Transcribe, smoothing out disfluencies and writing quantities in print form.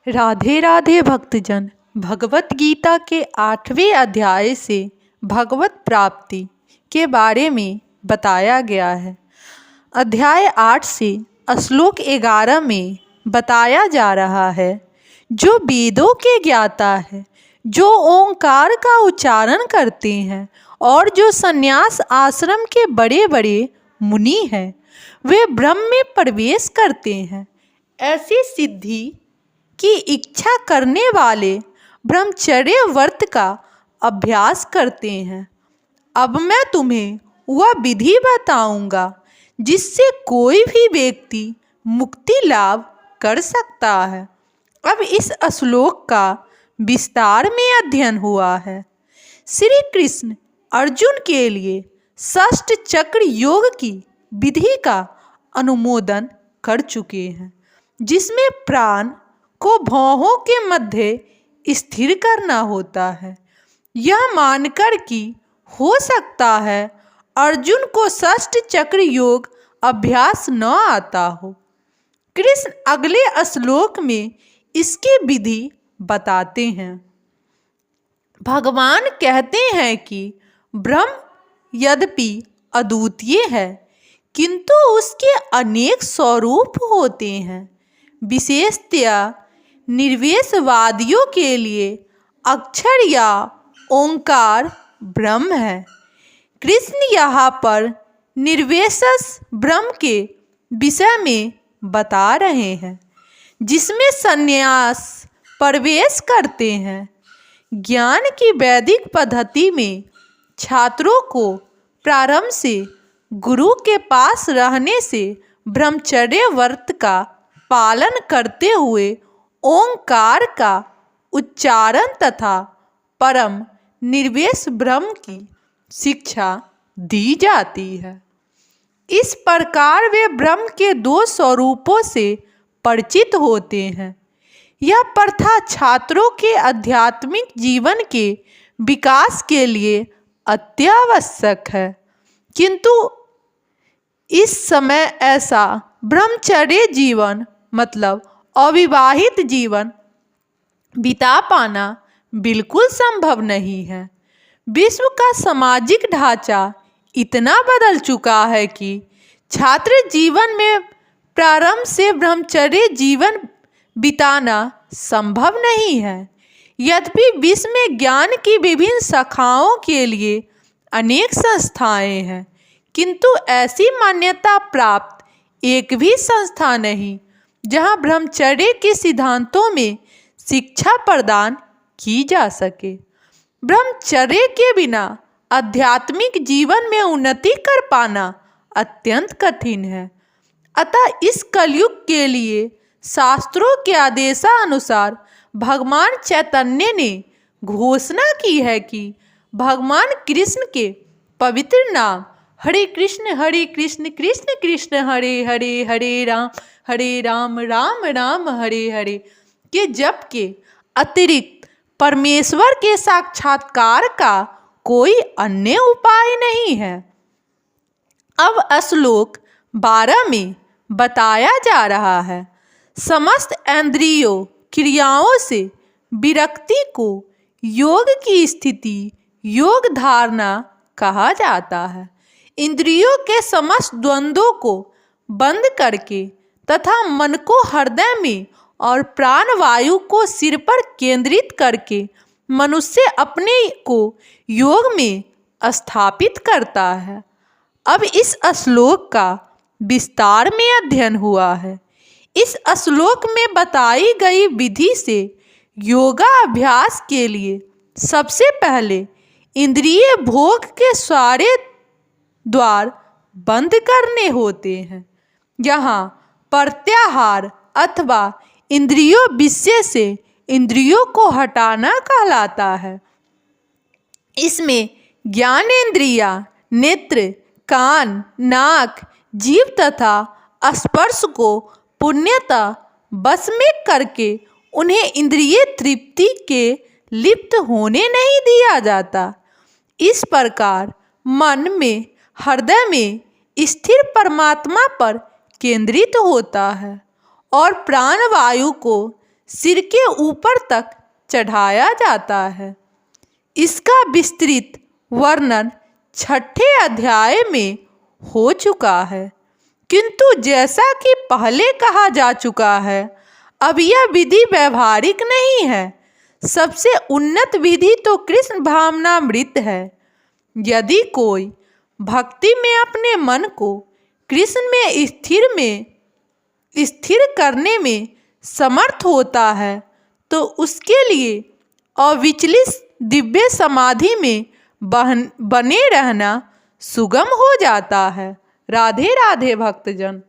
राधे राधे भक्तजन। भगवत गीता के 8वें अध्याय से भगवत प्राप्ति के बारे में बताया गया है। अध्याय 8 से श्लोक 11 में बताया जा रहा है, जो वेदों के ज्ञाता है, जो ओंकार का उच्चारण करते हैं और जो संन्यास आश्रम के बड़े बड़े मुनि हैं, वे ब्रह्म में प्रवेश करते हैं। ऐसी सिद्धि की इच्छा करने वाले ब्रह्मचर्य व्रत का अभ्यास करते हैं। अब मैं तुम्हें वह विधि बताऊंगा जिससे कोई भी व्यक्ति मुक्ति लाभ कर सकता है। अब इस श्लोक का विस्तार में अध्ययन हुआ है। श्री कृष्ण अर्जुन के लिए षष्ठ चक्र योग की विधि का अनुमोदन कर चुके हैं, जिसमें प्राण को भौहों के मध्य स्थिर करना होता है। यह मानकर कि हो सकता है अर्जुन को षष्ठ चक्र योग अभ्यास न आता हो, कृष्ण अगले श्लोक में इसकी विधि बताते हैं। भगवान कहते हैं कि ब्रह्म यद्यपि अद्वितीय है, किंतु उसके अनेक स्वरूप होते हैं। विशेषतया निर्विशेषवादियों के लिए अक्षर या ओंकार ब्रह्म है। कृष्ण यहाँ पर निर्विशेष ब्रह्म के विषय में बता रहे हैं, जिसमें संन्यास प्रवेश करते हैं। ज्ञान की वैदिक पद्धति में छात्रों को प्रारंभ से गुरु के पास रहने से ब्रह्मचर्य व्रत का पालन करते हुए ओंकार का उच्चारण तथा परम निर्वेश ब्रह्म की शिक्षा दी जाती है। इस प्रकार वे ब्रह्म के दो स्वरूपों से परिचित होते हैं। यह प्रथा छात्रों के आध्यात्मिक जीवन के विकास के लिए अत्यावश्यक है, किंतु इस समय ऐसा ब्रह्मचर्य जीवन मतलब अविवाहित जीवन बिता पाना बिल्कुल संभव नहीं है। विश्व का सामाजिक ढांचा इतना बदल चुका है कि छात्र जीवन में प्रारंभ से ब्रह्मचर्य जीवन बिताना संभव नहीं है। यद्यपि विश्व में ज्ञान की विभिन्न शाखाओं के लिए अनेक संस्थाएं हैं, किंतु ऐसी मान्यता प्राप्त एक भी संस्था नहीं जहां ब्रह्मचर्य के सिद्धांतों में शिक्षा प्रदान की जा सके। ब्रह्मचर्य के बिना आध्यात्मिक जीवन में उन्नति कर पाना अत्यंत कठिन है। अतः इस कलयुग के लिए शास्त्रों के आदेशानुसार भगवान चैतन्य ने घोषणा की है कि भगवान कृष्ण के पवित्र नाम हरे कृष्ण कृष्ण कृष्ण हरे हरे, हरे राम राम हरे हरे के जप के अतिरिक्त परमेश्वर के साक्षात्कार का कोई अन्य उपाय नहीं है। अब श्लोक 12 में बताया जा रहा है, समस्त इंद्रियों क्रियाओं से विरक्ति को योग की स्थिति योग धारणा कहा जाता है। इंद्रियों के समस्त द्वंद्वों को बंद करके तथा मन को हृदय में और प्राणवायु को सिर पर केंद्रित करके मनुष्य अपने को योग में स्थापित करता है। अब इस श्लोक का विस्तार में अध्ययन हुआ है। इस श्लोक में बताई गई विधि से योगा अभ्यास के लिए सबसे पहले इंद्रिय भोग के सारे द्वार बंद करने होते हैं। यहाँ प्रत्याहार अथवा इंद्रियों विषय से इंद्रियों को हटाना कहलाता है। इसमें ज्ञानेंद्रियां नेत्र, कान, नाक, जीभ तथा स्पर्श को पूर्णतः बस में करके उन्हें इंद्रिय तृप्ति के लिप्त होने नहीं दिया जाता। इस प्रकार मन में हृदय में स्थिर परमात्मा पर केंद्रित होता है और प्राणवायु को सिर के ऊपर तक चढ़ाया जाता है। इसका विस्तृत वर्णन 6ठे अध्याय में हो चुका है, किंतु जैसा कि पहले कहा जा चुका है, अब यह विधि व्यवहारिक नहीं है। सबसे उन्नत विधि तो कृष्ण भावनामृत है। यदि कोई भक्ति में अपने मन को कृष्ण में स्थिर करने में समर्थ होता है, तो उसके लिए अविचलित दिव्य समाधि में बने रहना सुगम हो जाता है। राधे राधे भक्तजन।